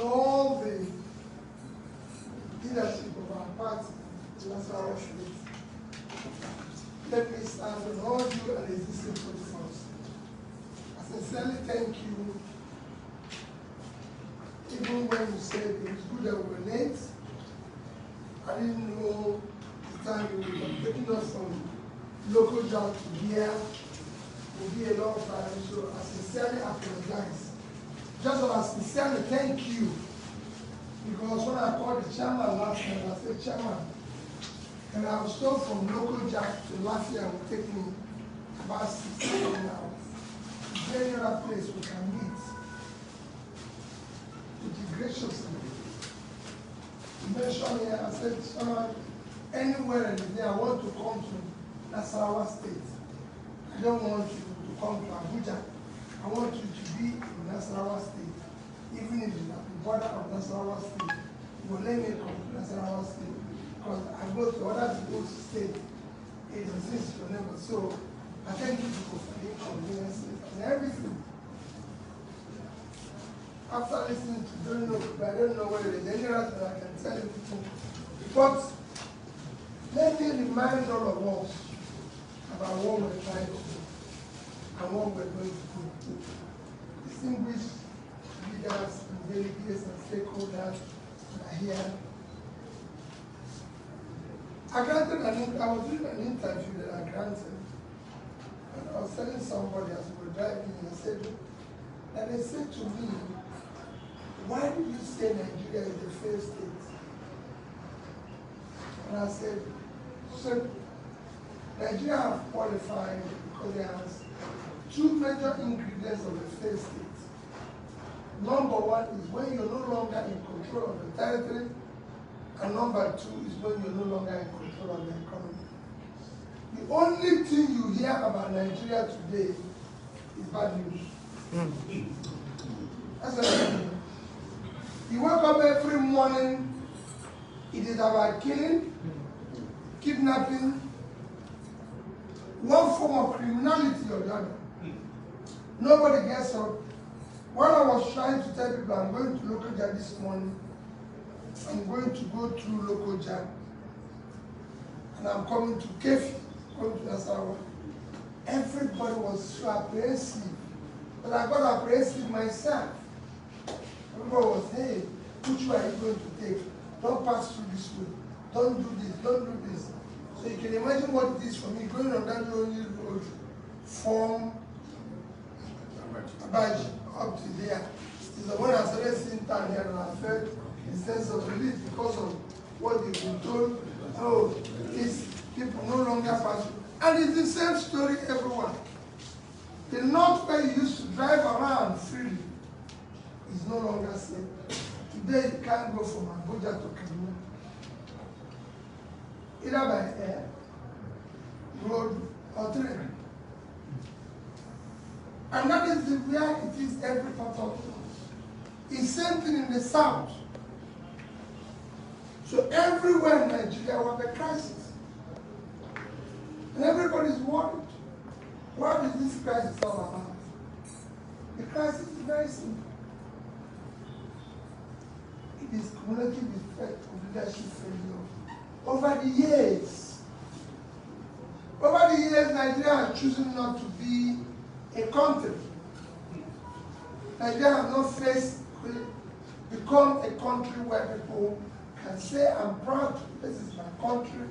all the leadership of our party in Nasarawa State, let me stand on all you and existing protocols. I sincerely thank you, even when you said it was good that we were late. I didn't know the time you were taking us from local job to here will be a long time, so I sincerely apologize. Just as I sincerely thank you, because when I called the chairman last time, I said, Chairman, and I was told from local job to last year would take me about 16 hours. Is there any other place we can meet? Would you graciously mention here? I said, Chairman, anywhere in the day I want to come to Nasarawa State. I don't want you to come to Abuja. I want you to be in Nasarawa State. Even if it's at the border of Nasarawa State, you will let me come to Nasarawa State. Because I go to other people's state agencies for them. So I thank you for the inconveniences and everything. After listening to I don't know whether there's any other that I can tell you. But let me remind all of us about what we're trying to do and what we're going to do. Distinguished leaders and delegates and stakeholders are here. I was doing an interview that I granted, and I was telling somebody as we were driving, and I said, and they said to me, why did you say Nigeria is the failed state? And I said, so Nigeria have qualified because it has two major ingredients of a failed state. Number one is when you're no longer in control of the territory, and number two is when you're no longer in control of the economy. The only thing you hear about Nigeria today is bad news. That's what I mean. You wake up every morning, it is about killing, kidnapping, one form of criminality or the other. Nobody gets up. While I was trying to tell people I'm going to local jam this morning, I'm going to go through local jam, and I'm coming to Kefi, going to Nasarawa. Everybody was so apprehensive, but I got apprehensive myself. Everybody was, hey, which way are you going to take? Don't pass through this way. Don't do this, don't do this. So you can imagine what it is for me going on that lonely road from Abaji up to there. It's the one I started seeing down here, and I felt a sense of relief because of what they've been told. Oh, these people no longer pass. And it's the same story everywhere. The north where you used to drive around freely is no longer safe. Today you can't go from Abuja to Kaduna, either by air, road, or train. And that is where it is every part of it. It's same thing in the south. So everywhere in Nigeria we have a crisis. And everybody is worried. What is this crisis all about? The crisis is very simple. It is cumulative effect of leadership failure. Over the years, Nigeria has chosen not to be a country. Nigeria has not become a country where people can say, I'm proud, this is my country,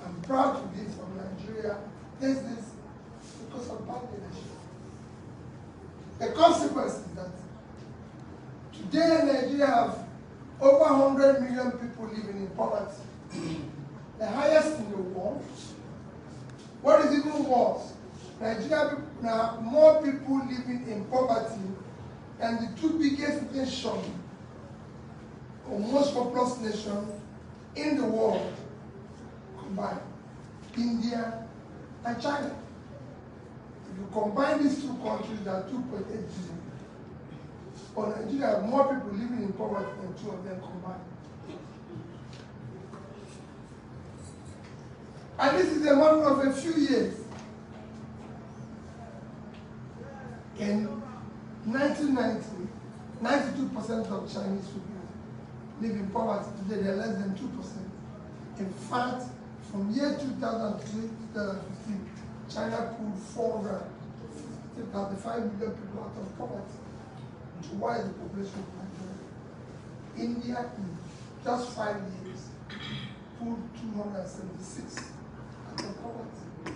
I'm proud to be from Nigeria, this because of bad leadership. The consequence is that today Nigeria have over 100 million people living in poverty, the highest in the world. What is even worse? Nigeria now have more people living in poverty than the two biggest nations, or most populous nations in the world combined, India and China. If you combine these two countries, there are 2.8 billion. But Nigeria have more people living in poverty than two of them combined. And this is a matter of a few years. In 1990, 92% of Chinese people live in poverty. Today, they're less than 2%. In fact, from year 2000 to 2015, China pulled 435 million people out of poverty. To why the population of Nigeria? India, in just 5 years, pulled 276 out of poverty.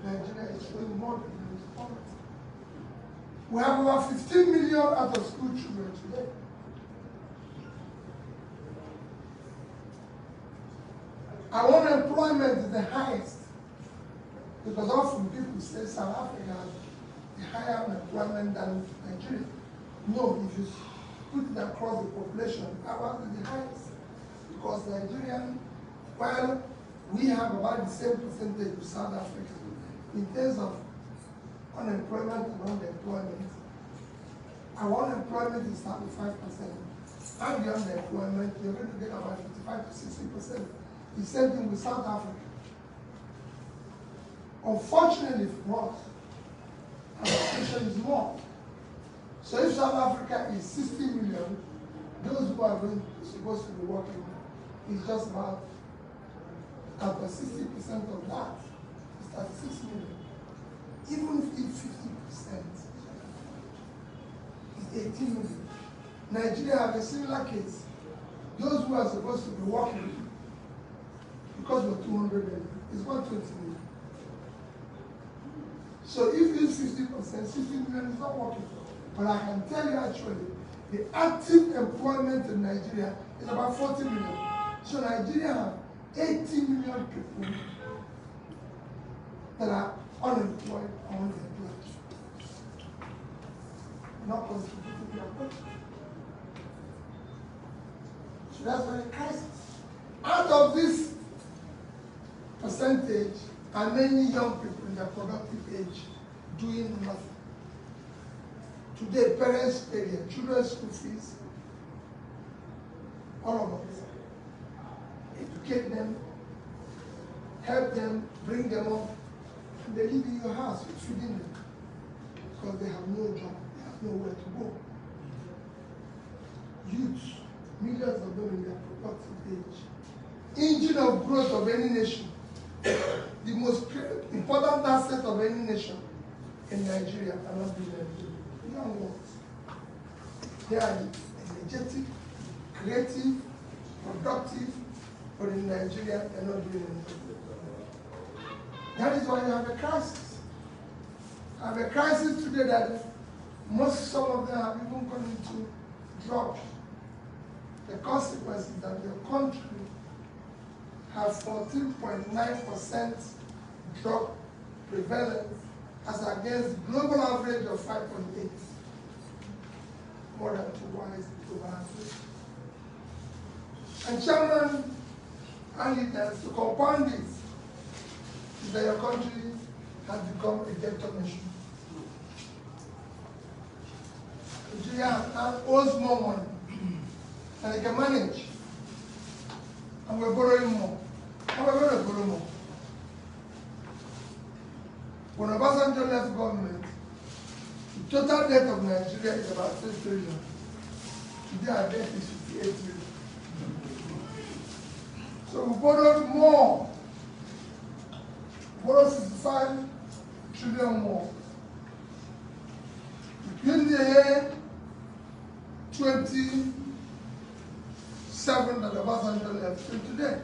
Nigeria is showing more than poverty. We have over 15 million out of school children today. Our unemployment is the highest, because often people say South Africa has a higher unemployment than Nigeria. No, if you put it across the population, ours is the highest. Because Nigerian, while we have about the same percentage with South Africa, in terms of unemployment and underemployment, our unemployment is 35%. And the unemployment, you're going to get about 55 to 60%. The same thing with South Africa. Unfortunately for us, our population is more. So if South Africa is 60 million, those who are supposed to be working is just about 60% of that is 36 million. Even if 50% is 18 million. Nigeria have a similar case. Those who are supposed to be working, because we're 200 million, is 120 million. So if it's 50%, 60 million is not working. But I can tell you actually, the active employment in Nigeria is about 40 million. So Nigeria have 80 million people that are unemployed or underemployed. Not contributing to their budget. So that's why a crisis. Out of this percentage are many young people in their productive age doing nothing. Today, parents pay their children's school fees, all of us. Educate them, help them, bring them up, and they live in your house, you're feeding them. Because they have no job, they have nowhere to go. Youth, millions of them in their productive age. Engine of growth of any nation. The most important asset of any nation in Nigeria cannot be the young ones. They are energetic, creative, productive, but in Nigeria they're not doing anything. That is why you have a crisis. I have a crisis today that some of them have even gone into drugs. The consequence is that your country has 14.9% drug prevalence as against global average of 5.8. More than twice global average. And chairman and leaders, to compound this, is that your country has become a debtor nation. Nigeria owes more money than it can manage. And we're borrowing more. And we're going to borrow more. When Obasanjo left government, the total debt of Nigeria is about 3 trillion. Today our debt is 58 trillion. So we borrowed more. We borrowed 65 trillion more. Between the year 2007 that Obasanjo left till today.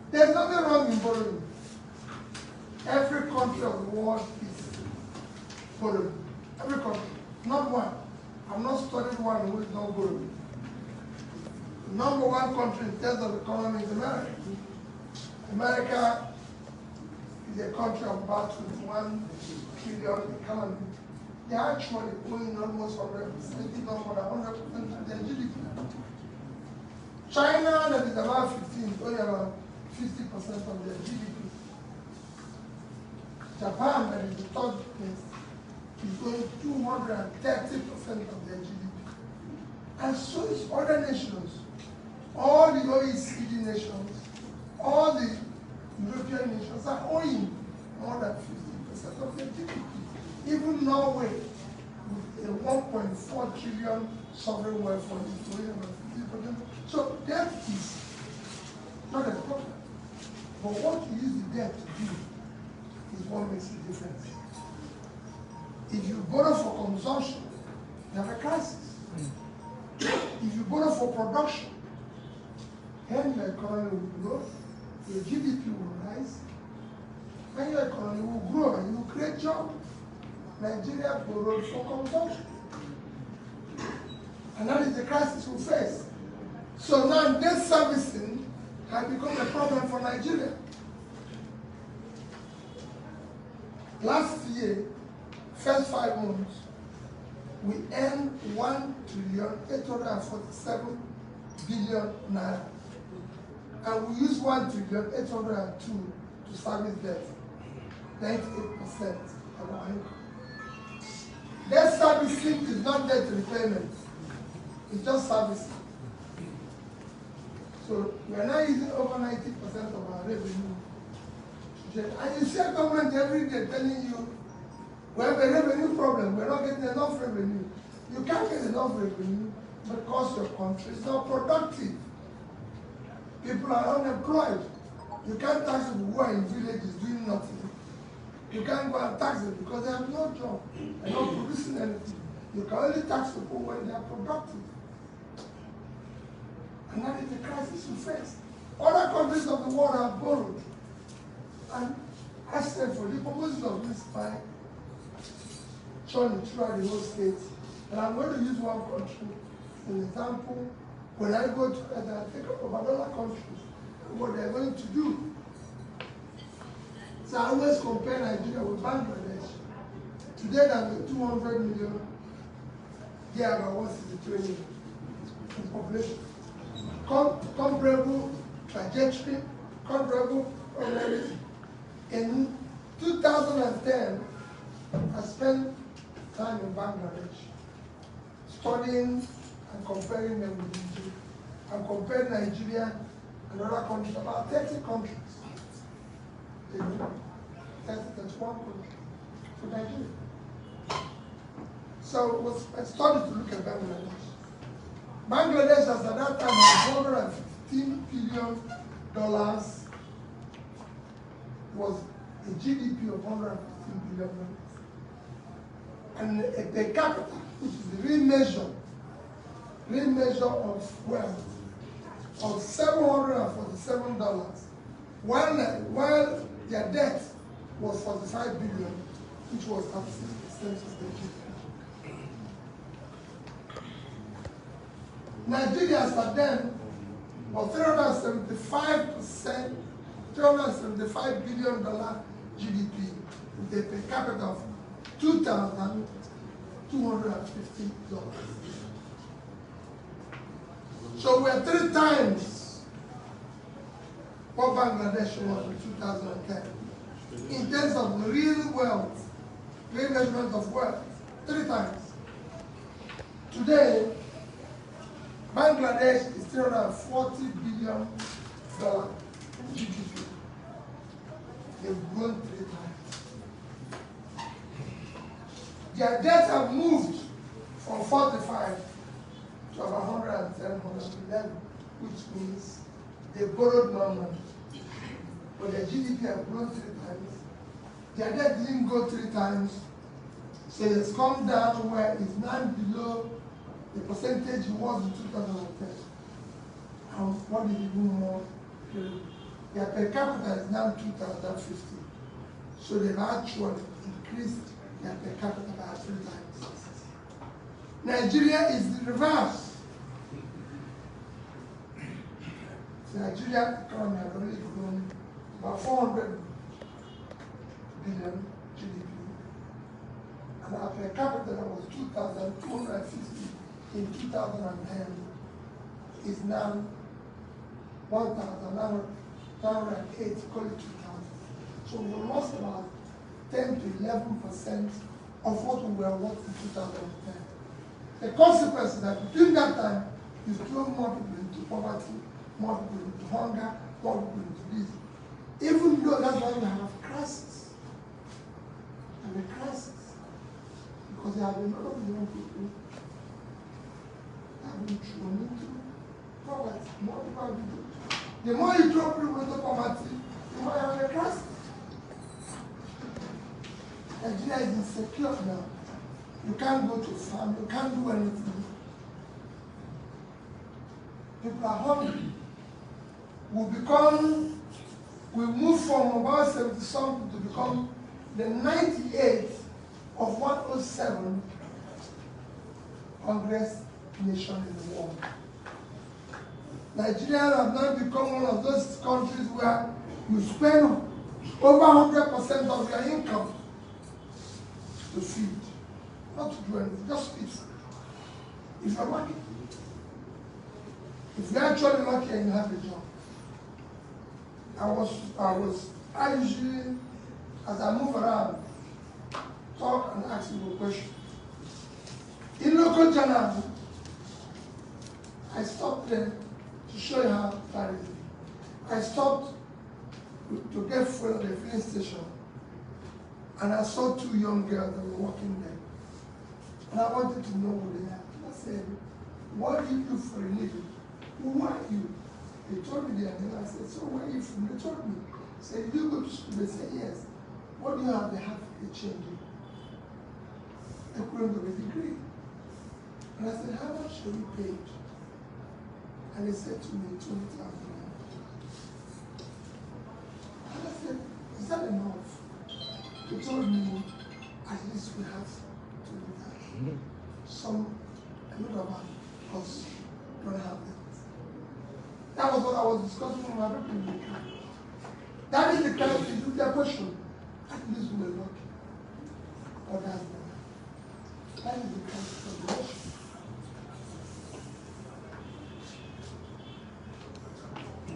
There's nothing wrong in borrowing. Every country of the world is borrowing. Every country. Not one. I've not studied one who is not borrowing. The number one country in terms of economy is America. America is a country of about 21 trillion economy. They're actually owing almost 100%, if not more than 100% of their GDP. China, that is about 15, owing about 50% of their GDP. Japan, that is the third place, is going 230% of their GDP. And so is other nations. All the OECD nations, all the European nations are owing more than 50% of their GDP. Even Norway, with a 1.4 trillion sovereign wealth fund, is doing about 50%. So debt is not a problem. But what you use the debt to do is what makes the difference. If you borrow for consumption, you have a crisis. If you borrow for production, then your economy will grow, your GDP will rise, and your economy will grow, and you will create jobs. Nigeria borrowed for consumption. And that is the crisis we face. So now debt servicing has become a problem for Nigeria. Last year, first 5 months, we earned 1,847 billion naira. And we use 1,802 to service debt, 98% of our income. Debt servicing is not debt repayment, it's just servicing. So we are now using over 90% of our revenue. And you see a government every day telling you, we have a revenue problem, we're not getting enough revenue. You can't get enough revenue because your country is not productive. People are unemployed. You can't tax people who are in villages doing nothing. You can't go and tax them because they have no job. They're not producing anything. You can only tax people when they are productive. And that is the crisis we face. Other countries of the world have borrowed. And I said, for the purposes of this fight, showing throughout the whole state, and I'm going to use one country as an example. When I go to I think of other countries and what they're going to do. So I always compare Nigeria with Bangladesh. Today there's 200 million, they are about 163 million in population. Comparable trajectory, comparable already. In 2010, I spent time in Bangladesh studying and comparing them with Nigeria. I'm comparing Nigeria and other countries, about 30 countries. 31 countries for Nigeria. So I started to look at Bangladesh. Bangladesh has at that time had $115 billion, was a GDP of $115 billion. And a per capita, which is the real measure of wealth, of $747, while their debt was $45 billion, which was 36% of the GDP. Nigeria, as at then, was $375 billion GDP with a per capita of $2,250. So we are 3 times what Bangladesh was in 2010 in terms of real wealth, real measurement of wealth, 3 times. Today, Bangladesh is $340 billion GDP. They've grown 3 times. Their debts have moved from 45 to about 110, 111, which means they borrowed more money. But their GDP have grown 3 times. Their debt didn't go 3 times, so it's come down where it's now below the percentage it was in 2010. And what is even more, their per capita is now 2,050. So they've actually increased their per capita by 3 times. Nigeria is the reverse. The Nigerian economy has only grown about 400 billion GDP. And our per capita that was 2,250 in 2010 is now 1,908, call it 2,000. So we lost about 10 to 11% of what we were worth in 2010. The consequence is that between that time, you throw more people into poverty, more people into hunger, more people into this. Even though that's why we have a crisis. And a crisis. Because there have been a lot of young people that have been thrown into poverty. More people have been. The more you throw people into poverty, the more you are in a crisis. Nigeria is insecure now. You can't go to farm, you can't do anything. People are hungry. We move from about 70 something to become the 98th of 107 Congress nation in the world. Nigeria has now become one of those countries where you spend over 100% of your income to feed. Not to do anything, just feed. If you're lucky. If you're actually lucky and you have a job. I usually, as I move around, talk and ask people questions. In local journal, I stopped there to show you how far it is. I stopped to get fuel at the filling station, and I saw two young girls that were working there. And I wanted to know who they are. I said, what do you do for a living? Who are you? They told me their name. I said, so where are you from? They told me. I said, did you go to school? They said, yes. What do you have? They have a change. They couldn't do a degree. And I said, how much are you paid? And they said to me, 20,000. And I said, is that enough? They told me, at least we have to do that. A lot of us don't have that. That was what I was discussing with my people in the camp. That is the kind of thing, their question. At least we were lucky. But that's not. That is the kind of question.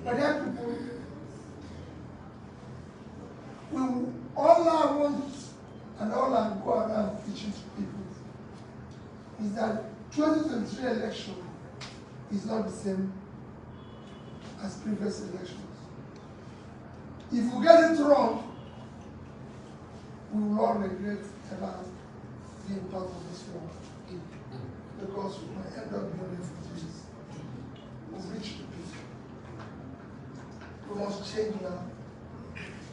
But there people, all I want and all I go around teaching to people is that 2023 election is not the same as previous elections. If we get it wrong, we will all regret ever being part of this war. Because we might end up being refugees. We've reached the peak. We must change now.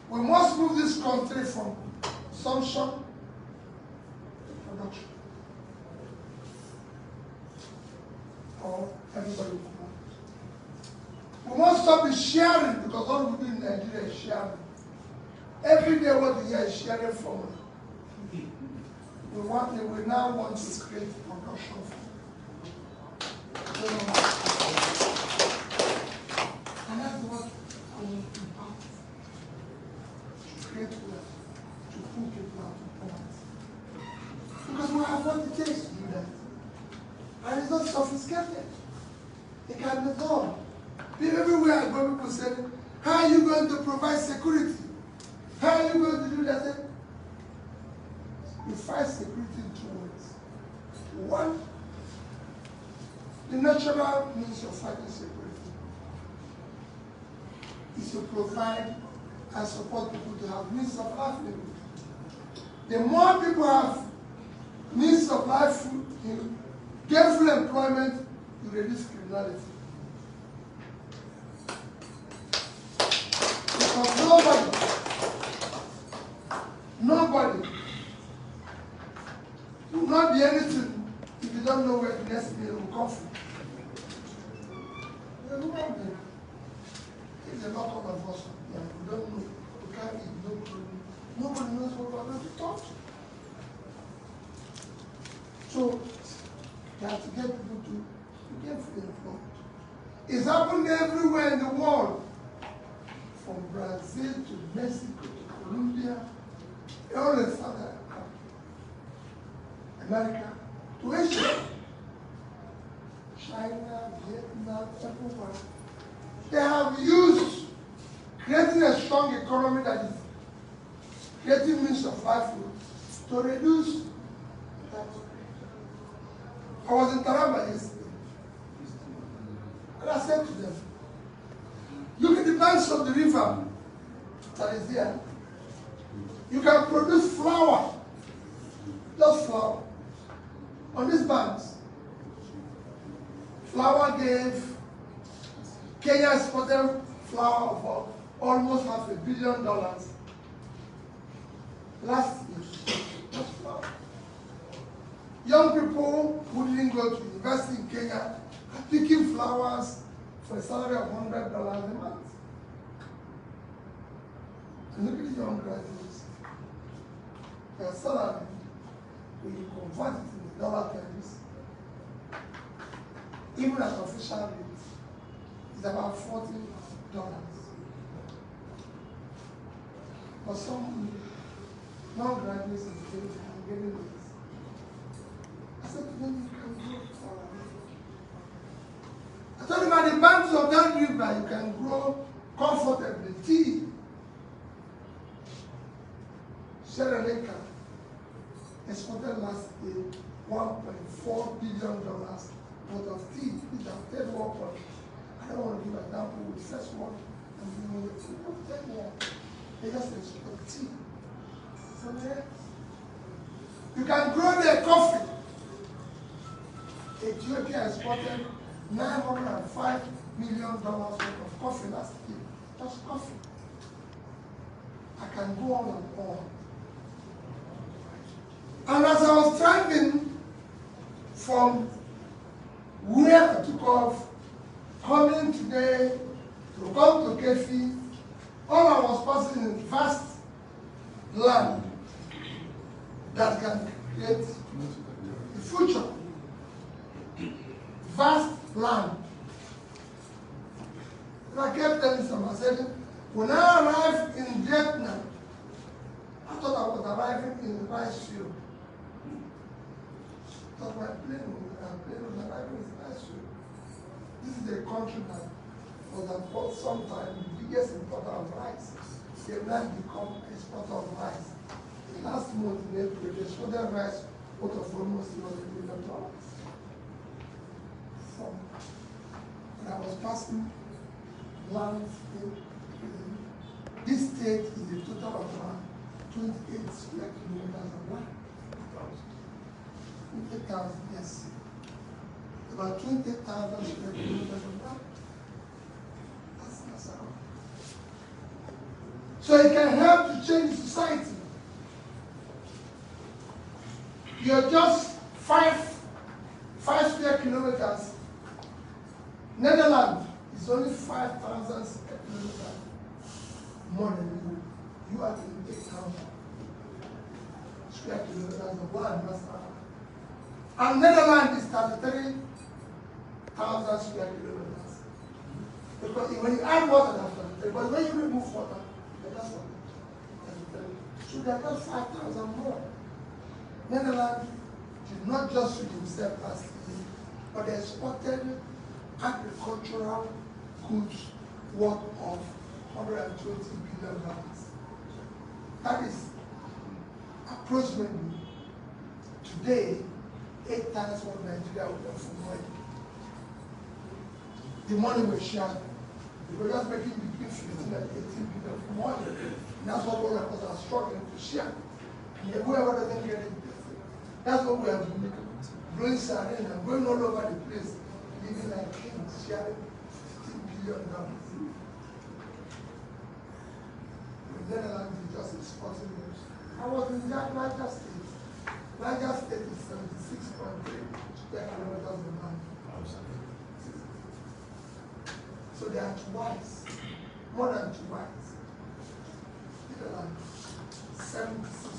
We must move this country from consumption to production. Or everybody will come out. We must stop the sharing, because all we do in Nigeria is sharing. Every day what we hear is sharing from. We now want to create production. And that's what I want to do. To create wealth, to pull people out of poverty. Because we have what it takes to do that. And it's not sophisticated. It can be done. Everywhere I go, people say, how are you going to provide security? How are you going to do that? You fight security in two ways. One, the natural means of fighting security is to provide and support people to have means of livelihood. The more people have means of livelihood, gainful employment, you reduce criminality. Because nobody will not be anything if you don't know where the next meal will come from. If the lot of us we don't know, we can't eat, no problem. Nobody knows what we're going to talk. So, you have to get people to get free employment. It's happened everywhere in the world. From Brazil to Mexico to Colombia, all the South America to Asia, China, Vietnam, everywhere. They have used creating a strong economy that is creating means of livelihood to reduce that. I was in Taraba yesterday, and I said to them, look at the banks of the river that is there. You can produce flour, just flour. On these banks, flour gave Kenya exported flour for almost $500 billion last year. Just flour. Young people who didn't go to university in Kenya are picking flowers for a salary of $100 a month. And look at the young graduates. Their salary, when you convert it in dollar terms, even at official rate, is about $40. But some non-graduates are getting this. I said to them, you can grow flour. I told them at the banks of that river, you can grow comfortably tea. Sierra Leone exported last year $1.4 billion worth of tea, which are third world products. I don't want to give an example with first one and giving it to third world. They just export tea. So there, you can grow their coffee. Ethiopia exported $905 million worth of coffee last year. Just coffee. I can go on and on. And as I was driving from where I took off, coming today to come to Kefi, all I was passing is vast land that can create a future. Vast land. And I kept telling someone, I said, when I arrived in Vietnam, I thought I was arriving in the rice field. I thought my plane was arriving in the rice field. This is a country that was at some time the biggest importer of rice. They have now become exporter of rice. Last month in April, they sold their rice out of almost $1 million. So, when I was passing lands in this state is a total of around 28 square kilometers of land. 28,000, yes. About 28,000 square kilometers of land. That's Nasarawa. So it can help to change society. You're just five square kilometers. Netherlands is only 5,000 square kilometers more than you. You are 28,000 square kilometers of land. And Netherlands is 33,000 square kilometers. Because when you add water, that's but when you remove water, that's what. So they are just 5,000 more. Netherlands did not just feed himself last year, but they exported agricultural goods worth of $120 billion. That is approximately today 8 times what Nigeria would have for money. The money was shared. We were just making between 15 and 18 billion for money. And that's what all of us are struggling to share. And whoever doesn't get it, that's what we have been making. Blowing siren and going all over the place, living like kings, sharing $15 billion. The Netherlands is just exporting news. I was in that larger state. Larger state is 76.3 square kilometers of land. So they are twice, more than twice. Netherlands, 76.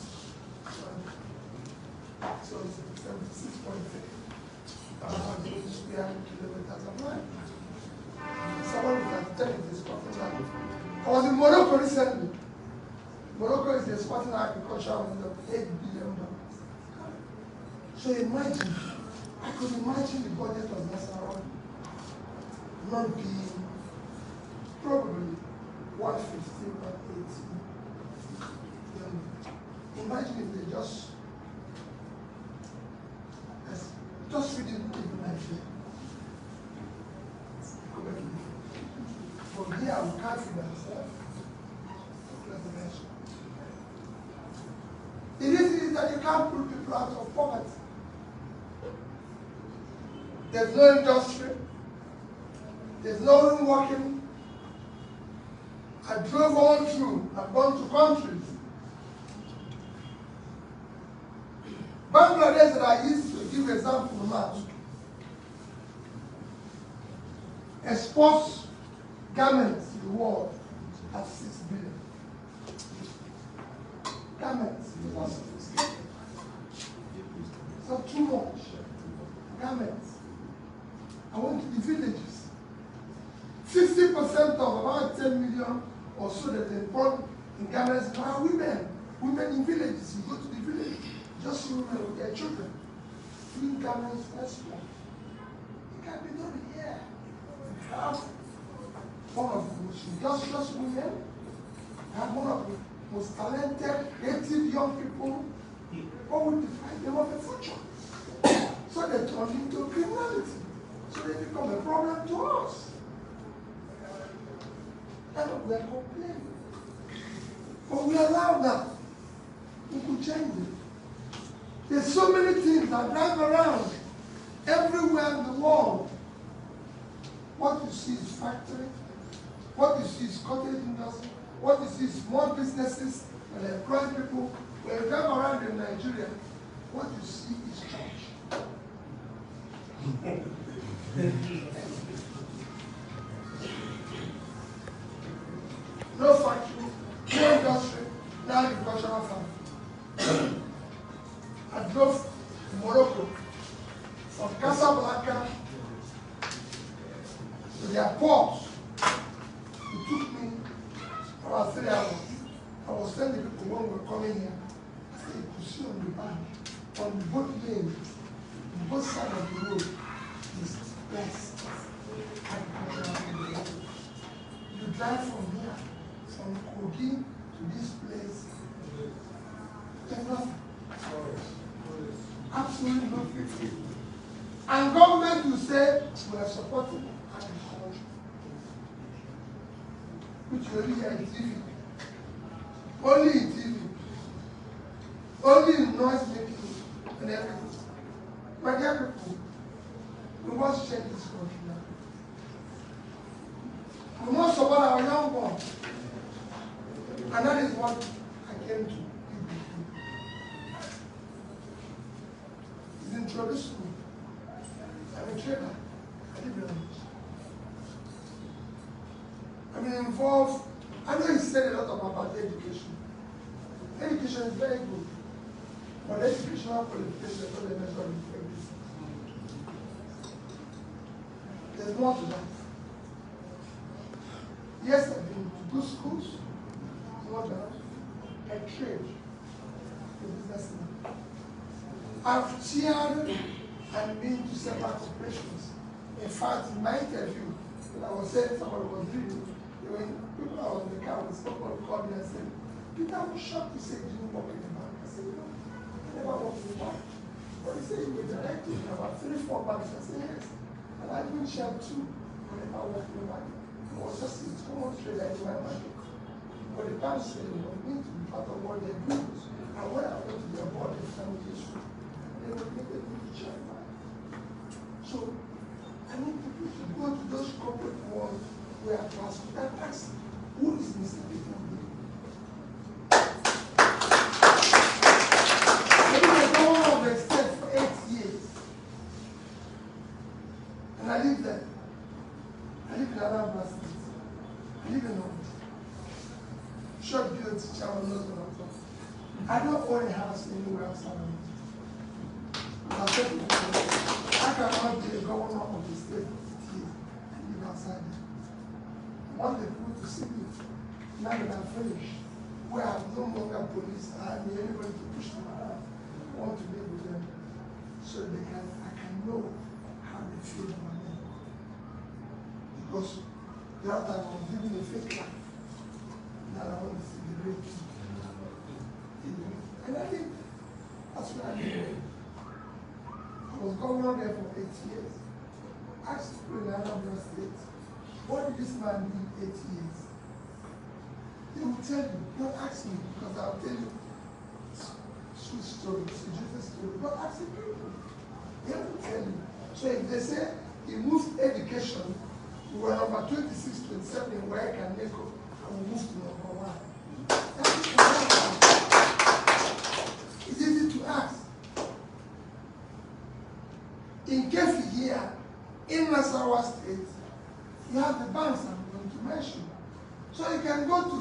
So it's 76.3 square kilometers of land. Someone was like telling this land. I was in Morocco recently. Morocco is exporting agriculture of $8 billion. So imagine, I could imagine the budget of Nasarawa not being probably 150, 180. Imagine if they just feeding people like that. From here, we can't feed ourselves. The reason is that you can't pull people out of poverty. There's no industry. There's no one working. I drove all through. I've gone to countries. Bangladesh that I used to give example now exports garments to the world at 6 billion. Garments. It's not too much. Garments. I went to the villages. 50% of about 10 million or so that they brought in garments are women. Women in villages. You go to the village, just see women with their children doing garments export. It can be done here. We have one of the most industrious women. We have one of the most talented, creative young people. But we deprive them of a future. So they turn into criminality. So they become a problem to us. And we are complaining. But we allow that. We could change it. There's so many things that drive around everywhere in the world. What you see is factory. What you see is cottage industry. What you see is small businesses and employ people. When you drive around in Nigeria, what you see is church. No factory, no industry, no agricultural farm. I drove to Morocco from Casablanca to their port. It took me about 3 hours. I was telling the people when we were coming here, I said, you could see on the bank, on the boat lane, on both sides of the road, is best agricultural land. You drive from here, from Kogi to this place, there's nothing. Absolutely nothing. And government will say, we are supporting agriculture, which you only hear in TV. Only in TV. Only in noise making and everything. My dear people, we must change this country now. We must support our young ones. And that is what I came to. He's introduced me. I'm a trader. I live in London. I've been involved. I know he said a lot about education. Education is very good. But educational qualification is not a measure of everything. There's more to that. Yes, I've been to good schools. Not enough. I trade a businessman. I've chaired and been to several corporations. In fact, in my interview, when I was saying somebody was reading, when people I was in the car, someone called me and said, Peter, I was shocked to say you didn't work in the bank. I said, no, I never worked in the bank. But he said, you were directing about 3-4 banks. I said, yes. And I even shared 2. I never worked in the bank. I was just a common trader in my market. But the bank said, you need to be part of what they do. And when I went to their board, they found the issue. They were making me to check that. So, I need people to go to those corporate worlds where I pass and ask, who is Mr. Peter? I've been the governor of the state for 8 years. And I live there. I live in Anambra State. I live in London. Short video teacher on those on top. I don't own a house anywhere outside of it. I said, I cannot be a governor of the state and live outside it. I want the people to see me. Now that I'm finished, where I have no longer police, I have anybody to push them around. I want to live with them so I can know how they feel about me. Because the other time I was living a fake life. Now I want to see the real thing. And I think that's what I did. I was governor there for 8 years. I asked people in Anambra State, what did this man do in 8 years? They will tell you, don't ask me, because I'll tell you sweet stories, suggested stories, but ask the people. They will tell you. So if they say he moved education, we were number 26, 27 in where I can make up, and we moved to number 1. It's easy to ask. In Kefi here, in Nasarawa State, you have the banks I'm going to mention. So you can go to,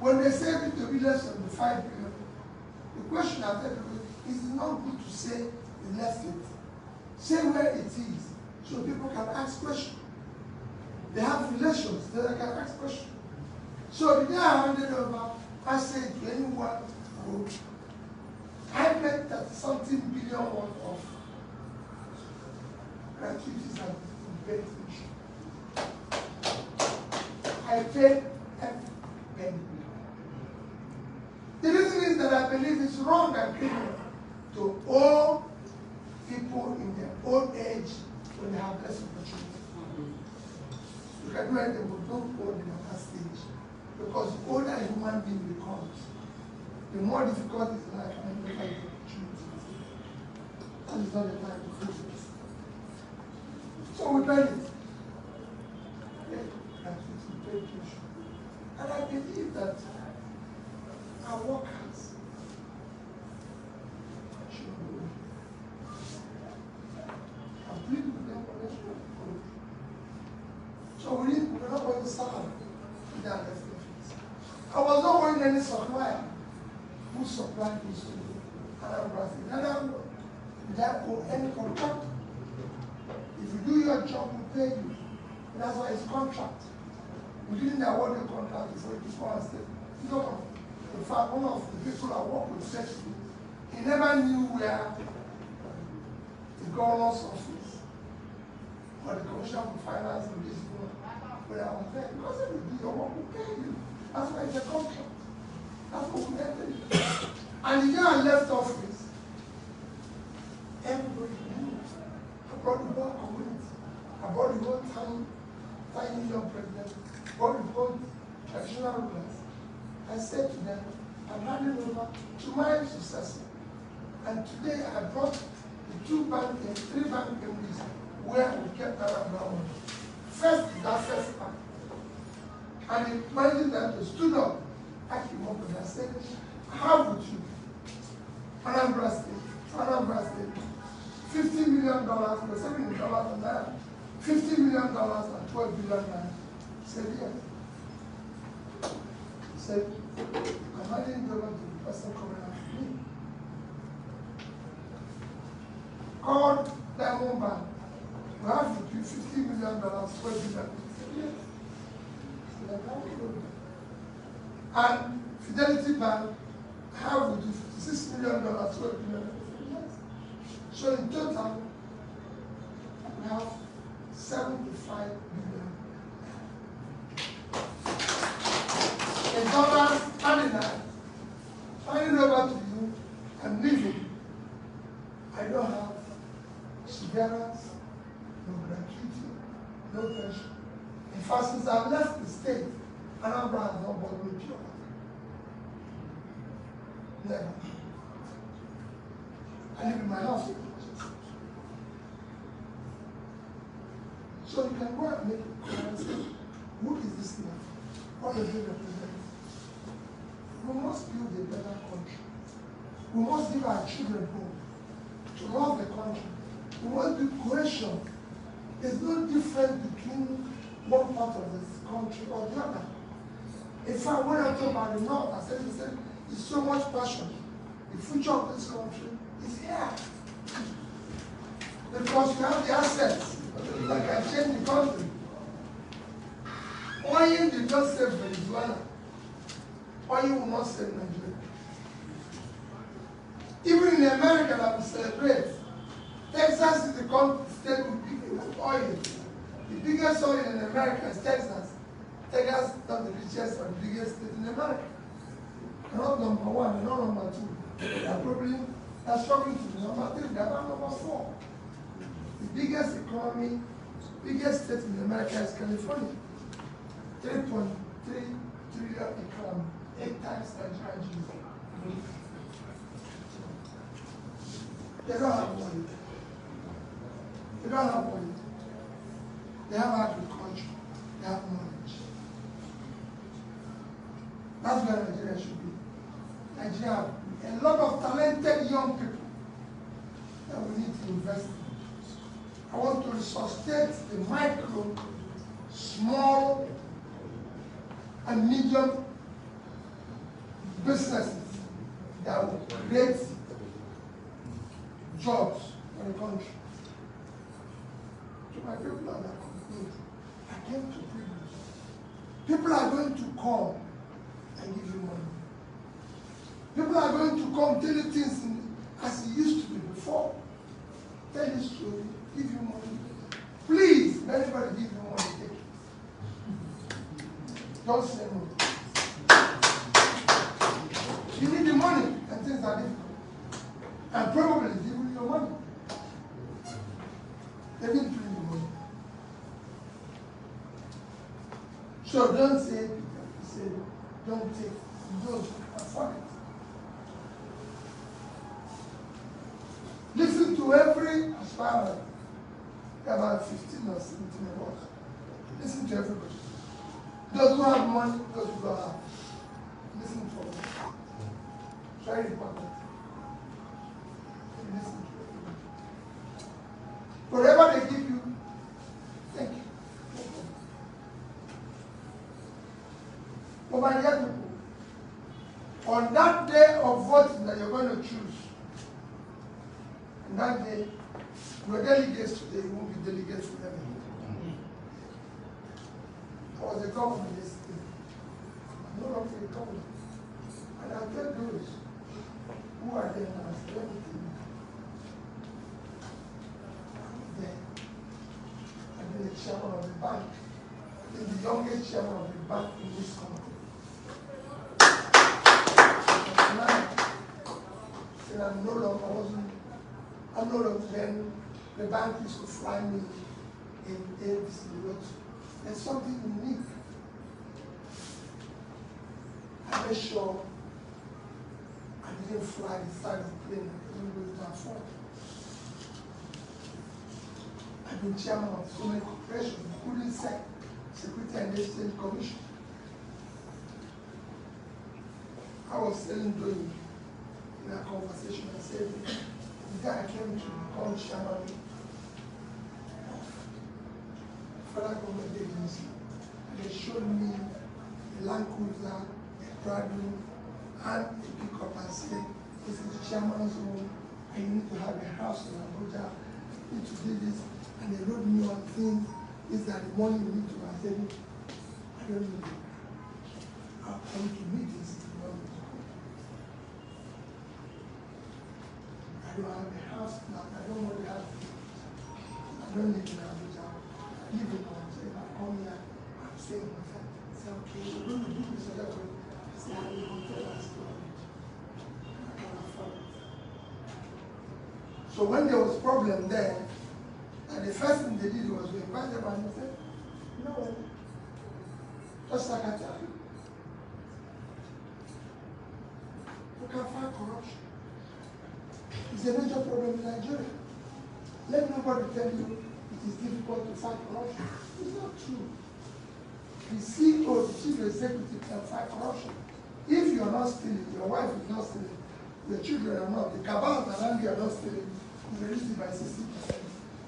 when they say the billions of the 5 billion, the question I've said is it not good to say the left it. Say where it is, so people can ask questions. They have relations that they can ask questions. So the day I handed over, I said to anyone who I bet that something billion worth of gratuities and paid tuition. I paid every penny. The reason is that I believe it's wrong and criminal to owe people in their old age when they have less opportunity. You can do anything, but don't owe them at that stage. Because the older a human being becomes, the more difficult his life and the better his opportunity. That is not the time to fix it. So we paid it. And I believe that our workers should go. I plead with them for this work. So we're not going to serve in that left office. I was not going any supplier who supplied this to me. And I'm Brazil. And I'm not any contractor. If you do your job, we pay you. And that's why it's contract. We didn't award the contract before it was state. No. In fact, one of the people I work with said to me, he never knew where the governor's office or the commissioner for finance in this world, where I was there. Because if you do your work, we pay you. That's why it's a contract. That's what we entered. And the day I left office, everybody knew. I brought the whole community. I brought the whole tiny young president. Brought the whole traditional rulers. I said to them, I'm handing over to my successor. And today I brought the 3 bank MDs where we kept our ground. First, that first bank. And the managing director stood up, I came up and I said, how would you? Anambra State, $50 million, we're selling in dollars and naira, $50 million and $12 billion naira. He said, yes. He said, I'm handing over to the person coming after me. Called Diamond Bank. We have to pay $50 million, $12 billion. He said, yes. He said, I can't do that. And Fidelity Bank, how would do $56 million, $12 billion? Yes. So in total, we have $75 billion. In dollars, handing over to you, I'm leaving. I don't have severance, no gratuity, no pension. In fact, since I've left the state, Anambra has not bought me pure. Never. I live in my house. So you can go and make a comment. Who is this man? What does he represent? We must build a better country. We must give our children hope to love the country. We must do cohesion. There's no difference between one part of this country or the other. In fact, when I talk about the North, I said, there's so much passion. The future of this country is here. Because we have the assets that can change the country. Oil did not save Venezuela. Oil will not save Nigeria. Even in America that we celebrate, Texas is the state with oil. The biggest oil in America is Texas. Texas is not the richest or the biggest state in America. They're not number 1, they're not number 2. They're probably struggling to be number 3, they're not number 4. The biggest economy, biggest state in America is California. 3.3 trillion economy, 8 times Nigeria GDP. They don't have money. They don't have money. They have agriculture. They have knowledge. That's where Nigeria should be. Nigeria has a lot of talented young people that we need to invest in. I want to resuscitate the micro, small, and medium businesses that will create jobs for the country. To my people that conclude, I came to privilege. People are going to come and give you money. People are going to come tell you things as it used to be before. Tell you story, give you money. Please, if anybody give you money, take it. Don't say no. You need the money, and things are difficult. And probably giving you your money. They didn't bring you money. So don't say, don't take, don't afford it. Listen to every aspirant, about 15 or 17 of us. Listen to everybody. Those who have money, those who don't have. Listen to them. It's very important. Listen to everybody. Whatever they give you, thank you. But my dear people, on that day of voting that you're going to choose, and that day, your delegates today won't be delegates forever. I was a governor yesterday. I'm no longer a governor. And I tell those who are there now, let me tell you. I'm there. I've been the chairman of the bank. I've been the youngest chairman of the bank in this country. And I'm no longer then the bank used to fly me in A's in Lotto. There's something unique. I made sure I didn't fly the side of the plane I wasn't going to afford. I've been chairman of so many corporations, including Secretary and Exchange Commission. I was telling Dwayne in a conversation, I said, the day I came to become chairman of federal government agency, and they showed me a Land Cruiser, a Prado, and a pickup and said, this is the chairman's room, and you need to have a house in Abuja, you need to do this, and they wrote me on things, is that the money you need to have. I said, I don't need it. I'll come to meetings if you want me to come. I don't have a house now, I don't want to have it. I don't live in Abuja. I live in Abuja. If I come here, I'm staying in hotel. I say, okay, we're going to do this other way. I say, I live in hotel and storage. I can't afford it. So when there was problem there, and the first thing they did was to invite them and they said, no, just like I tell you, you can fight corruption. It's a major problem in Nigeria. Let nobody tell you it is difficult to fight corruption. It's not true. The CEO, the chief executive, can fight corruption. If you are not stealing, your wife is not stealing, your children are not, the cabals around you are not stealing, you reduce it by 60%.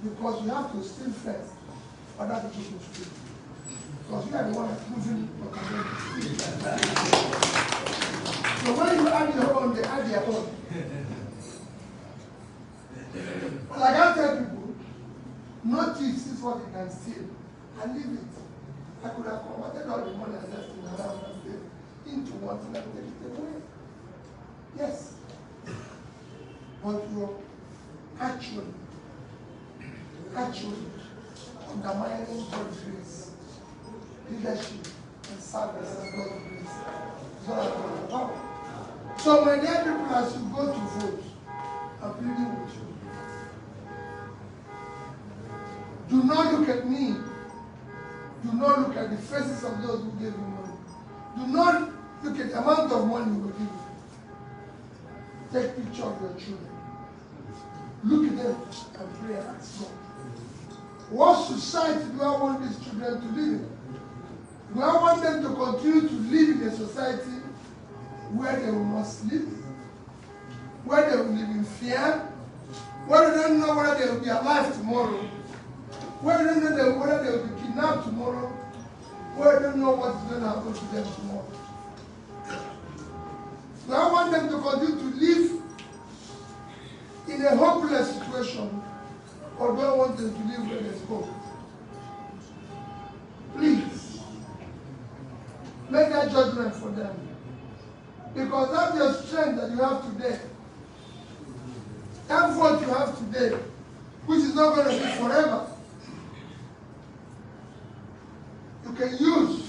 Because you have to steal first, other people to steal. Because you are the one approving your community. So when you add your own, they add their own. But like I tell people, no thief is what you can steal and leave it. I could have converted all the money I left in around and said into one thing and take it away. Yes. But you're actually undermining God's grace, leadership, and service of God's grace. It's all about power. So my dear people, as you go to vote, I'm pleading with you. Do not look at me. Do not look at the faces of those who gave you money. Do not look at the amount of money we will give you. Take picture of your children. Look at them and pray and ask God. What society do I want these children to live in? Do I want them to continue to live in a society where they will not sleep, where they will live in fear, where they don't know whether they will be alive tomorrow, where they don't know whether they will be kidnapped tomorrow, where they don't know what is going to happen to them tomorrow? Do I want them to continue to live in a hopeless situation, or do I want them to live where there's hope? Please, make that judgment for them. Because that's your strength that you have today. That's what you have today, which is not going to be forever. You can use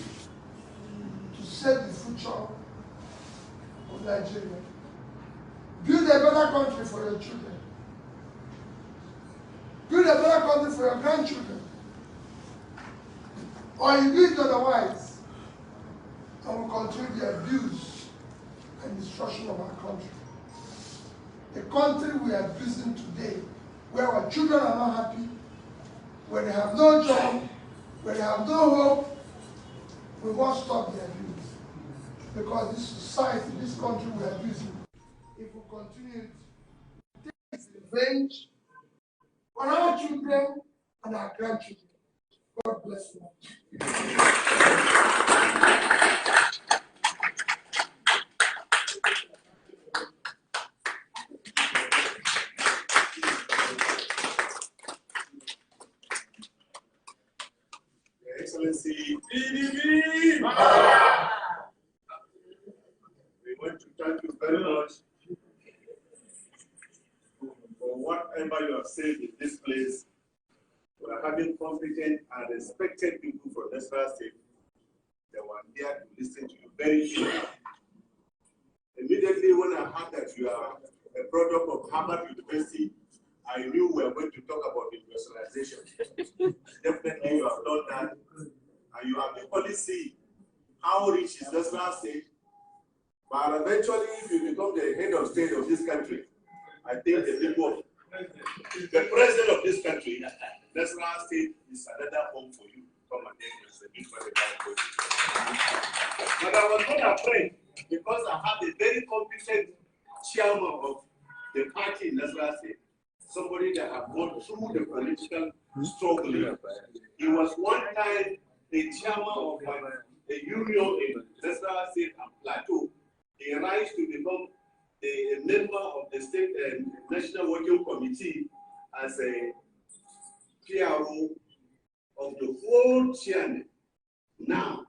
to save the future of Nigeria. Build a better country for your children. Build a better country for your grandchildren. Or you do it otherwise, and will continue the abuse and destruction of our country. The country we are abusing today, where our children are not happy, where they have no job, where they have no hope, we won't stop the abuse. Because this society, this country we are abusing, if we continue to take revenge on our children and our grandchildren. God bless you. Your Excellency, PDP! We want to thank you very much for whatever you have said in this place. We are having competent and respected people from Nasarawa State that were here to listen to you very carefully. Immediately when I heard that you are a product of Harvard University, I knew we were going to talk about industrialization. Definitely you have done that, and you have equally seen how rich is Nasarawa State. But eventually, if you become the head of state of this country, I think the people, the president of this country, Nasarawa State is another home for you. Come and take a big for you. But I was not afraid because I have a very competent chairman of the party in Nasarawa State, somebody that have gone through the political struggle. He was one time the chairman of a union in Nasarawa State and Plateau. He rise to become a member of the state national working committee as a PRO of the whole chairman. Now,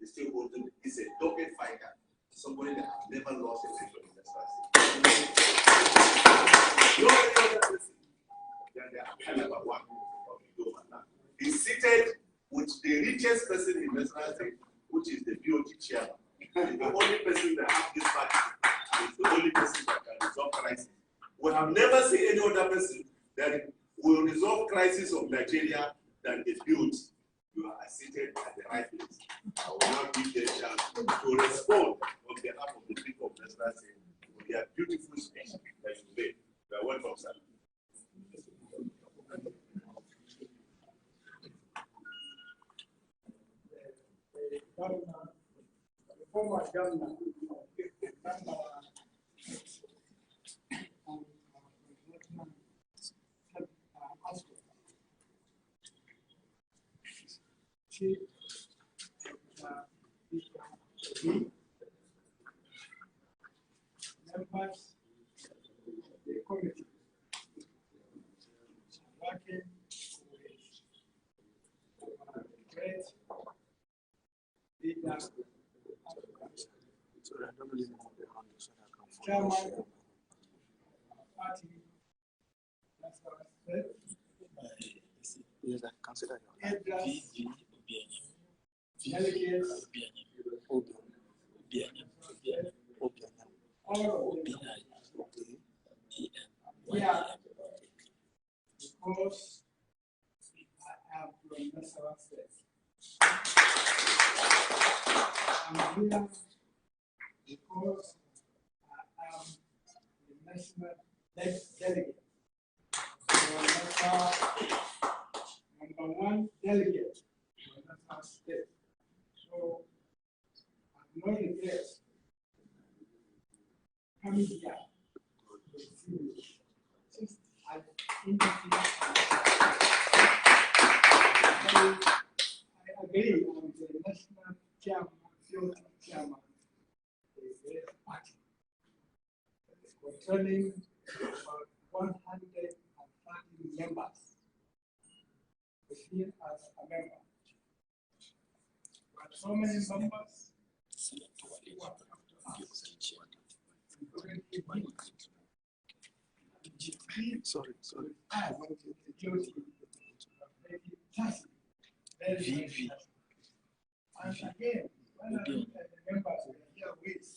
he's still holding it. He's a dogged fighter, somebody that has never lost a election in Nasarawa State. No other person than the caliber one of Idoma. He's seated with the richest person in Nasarawa State, which is the BOT chairman. He's the only person that has this party. He's the only person that can resolve crisis. We have never seen any other person that will resolve crisis of Nigeria than the BOT. You are seated at the right place. I will now give you a chance to respond on behalf of the people of Nasarawa State with their beautiful speech that you made. You are welcome, sir. Former governor, members of the committee working with great leader, chairman of party, delegates, all of them. Yeah, because I am from Nasarawa State. I'm here because I am the national delegate for number coming here. Since I agree, I'm the national chairman, chairman of the party, controlling about 130 members. Seen as a member. But so many members who have come to us, sorry. The duty of making trust, very and again, when I look at the members who are here with,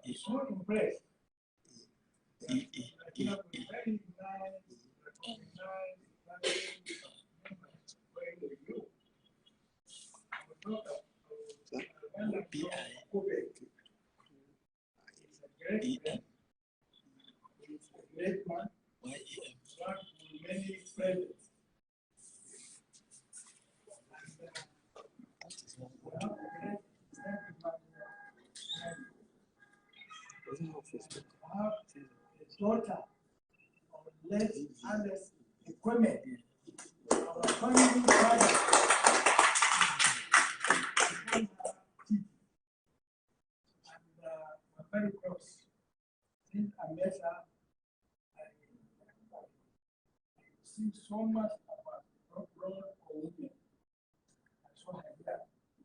I'm so impressed. They have a very nice, recognized, great man, many friends. His daughter, less others equipment. Our family father, and we're very close. Since I met her, I see so much about role for women. I saw her here.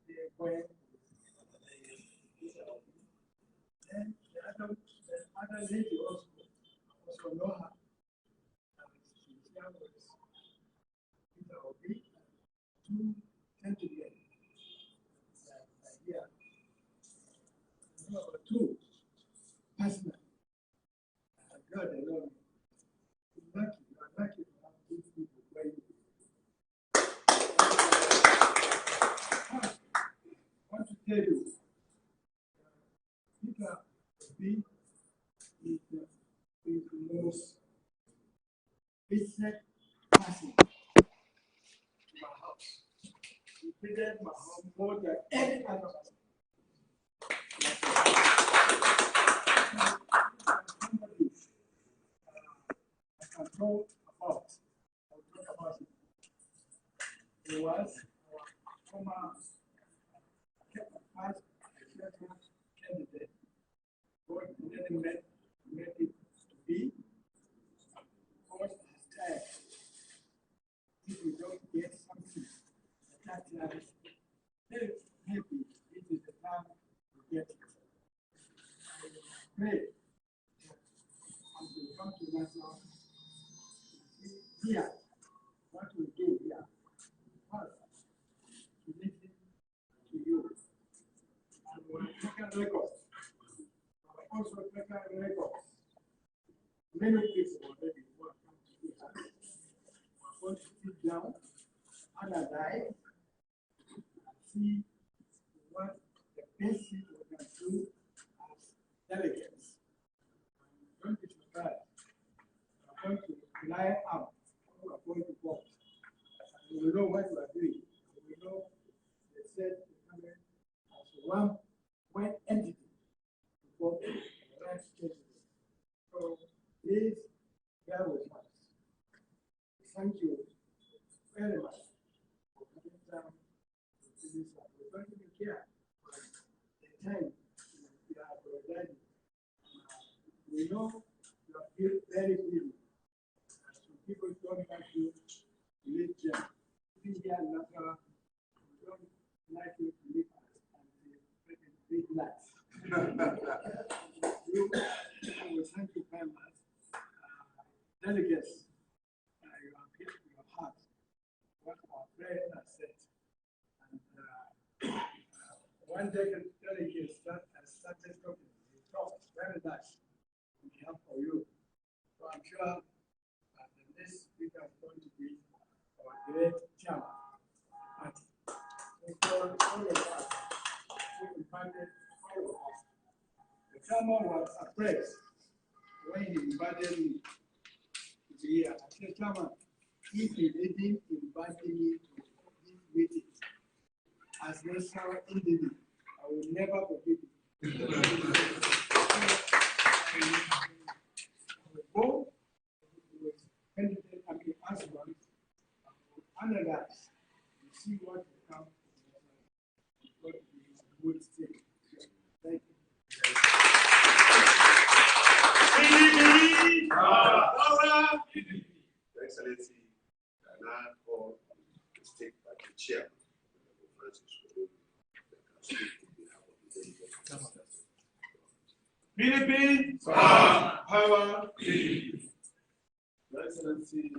They went. Then the other lady also know her. She's here with Peter Obi, 2 gentlemen. Here. Number 2, personal. God alone. You're lucky to have these people where you I want to tell you, Peter Obi is the most business person in my house. He treated my home more than any other person. I can talk about it. He was our former past candidate. God didn't make it to be. God has time. If you don't get something, that is very happy. It is the time to get it. I pray that as we come to Nasarawa, here, what we do here, first, to listen to you. And we'll take a record. We'll also take a record. Many people already who have come to here. We're going to sit down, analyze, and see what the best thing we can do as delegates. Don't be surprised. We're going to line up who are going to vote. And we know what we are doing. We know they said the government has one entity to vote for the right candidate. So please bear with us. Thank you very much for coming down to this. We're going to be here for the time we are providing. We know you are very busy. Some people don't like you to live there. Even here in Nasarawa, we don't like you to live and the big lights. We thank you very much. Delegates, you have hit your heart what our friend has said. And one delegate has started talking. He talked very nice on behalf of you. So I'm sure that the next speaker is going to be our great chairman. So all of us, we invited all of us. The chairman was surprised when he invited me to be here. I said, Chairman, if he didn't invite me to this meeting as national individual, I will never forgive you. Both those candidate, husbands, analyze and see what will come, what we would take. Thank you. PDP! Power! PDP! Your Excellency, I now call the State Party Chairman, Francis Odo, that can speak on behalf of the delegates. PDP! Power! PDP! Your Excellency,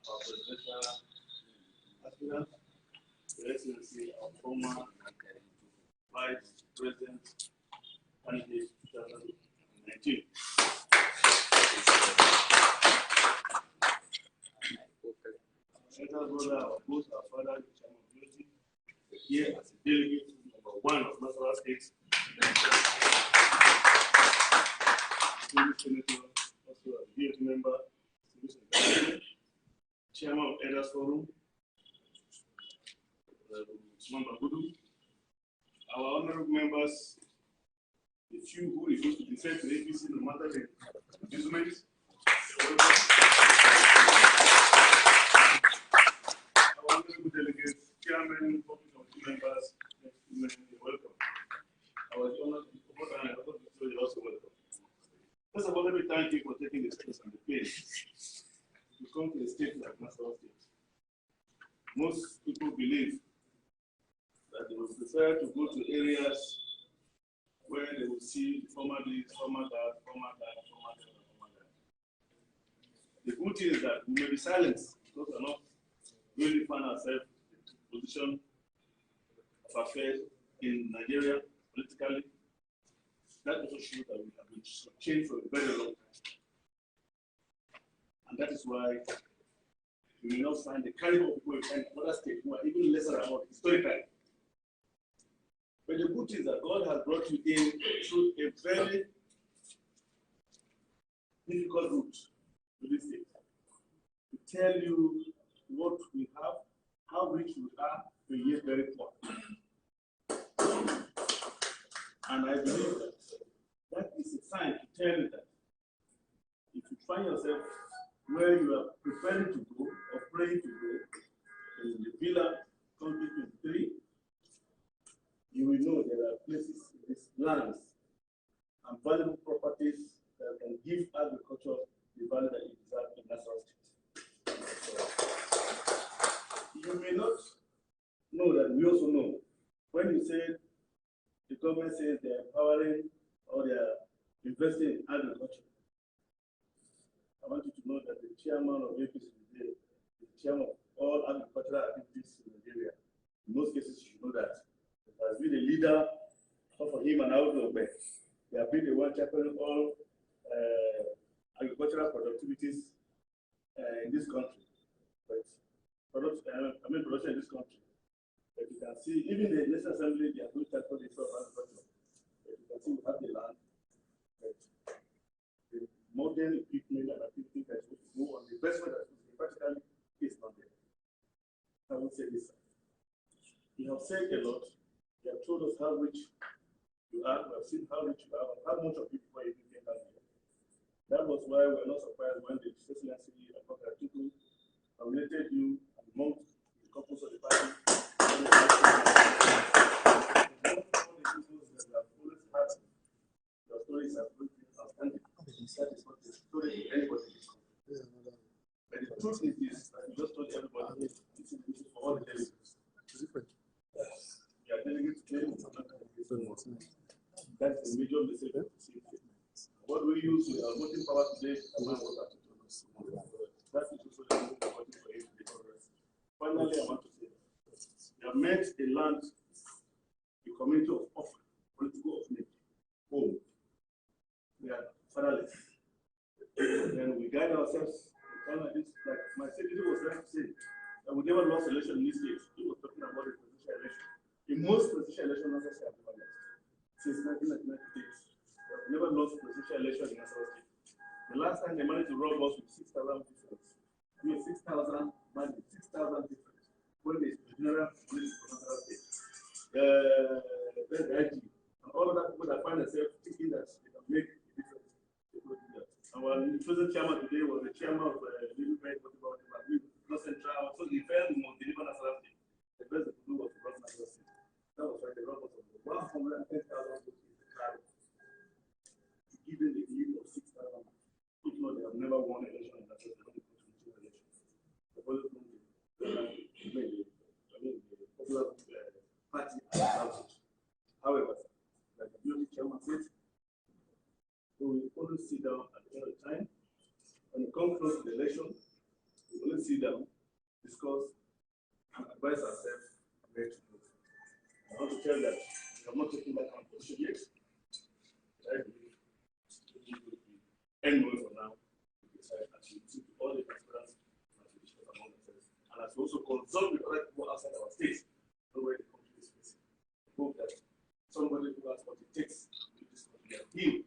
our presidential aspirant, Your Excellency, our former Vice President, candidate 2019. Elder brother, our host, our father, the chairman of duty, here as a delegate number 1 of Nasarawa State. Senator, also a DF member, chairman of Elders Forum, our honorable members, the few who refuse to defend the APC no matter the inducement. Our honorable delegates, chairman, public committee members, you're welcome. Our honorable you're also welcome. First of all, let me thank you for taking the space and the place to come to a state like Nasarawa State. Most people believe that they would prefer to go to areas where they will see former this, former that, former that, former that, former that. The good thing is that we may be silenced because we are not really find ourselves in the position of affairs in Nigeria politically. That also shows that we have been changed for a very long time. And that is why we will not find the caliber of people we find in other states who are even lesser than us historically. But the good thing is that God has brought you in through a very difficult route to this state to tell you what we have, how rich we are, but yet very poor. And I believe that that is a sign to tell you that if you find yourself where you are preparing to go or praying to go in the Villa 2023, you will know there are places in these lands and valuable properties that can give agriculture the value that it deserves in Nasarawa State. You may not know that we also know. When you say the government says they are empowering or they are investing in agriculture, I want you to know that the chairman of APC today is the chairman of all agricultural activities in Nigeria. In most cases, you should know that. Has been a leader for him and outlook. They have been the one championing all agricultural productivities in this country. But production in this country. But you can see, even the National Assembly, they are going to tackle this sort of agriculture. But you can see we have the land. But the modern equipment and activities that we go on, the investment that we practically is not there. I would say this. You have said a lot. You have told us how rich you are. We have seen how rich you are and how much of you before you came down here. That was why we are not surprised when the Excellency and Comparative nominated you among the couples of the party. All the people that have always had your stories are outstanding. That is not the story of anybody. But the truth is this, that you just told everybody, this is for all the delegates. That's the major message of the city. What we use with our voting power today is what that is also the most important for you. Finally, I want to say you have met a land, a community of offer, political orphanage, home. We are fatherless. And we guide ourselves like this, like my secretary was trying to say, that we never lost election in this state. He was talking about the presidential election. In most presidential elections, Nasarawa State have never lost. Since 1996, we have never lost presidential election in Nasarawa State. The last time they managed to rob us with 6,000 difference. I mean 6,000 difference. when the general police from Nasarawa State, then the IG, and all of that people that find themselves thinking that they can make a difference. Our present chairman today was the chairman of Living Faith, North Central, so he felt we must deliver Nasarawa State. The best they could do was to run Nasarawa State. That was why they run us of 110,000 votes in the crowd, given the lead of 6,000. If not, they have never won an election in that state. They only control elections. The popular party advantage. However, like the beauty chairman said, we will only sit down at the end of the time. When it comes close to the election, we only sit down, discuss, and advise ourselves where to go. I want to tell that we have not taken that kind of position yet. I believe anyway for now, we decide as we listen to all the transparency and as we discuss among ourselves, and as we also consult with other people outside our state, know where the country is facing. Hope that somebody who has what it takes to this country can heal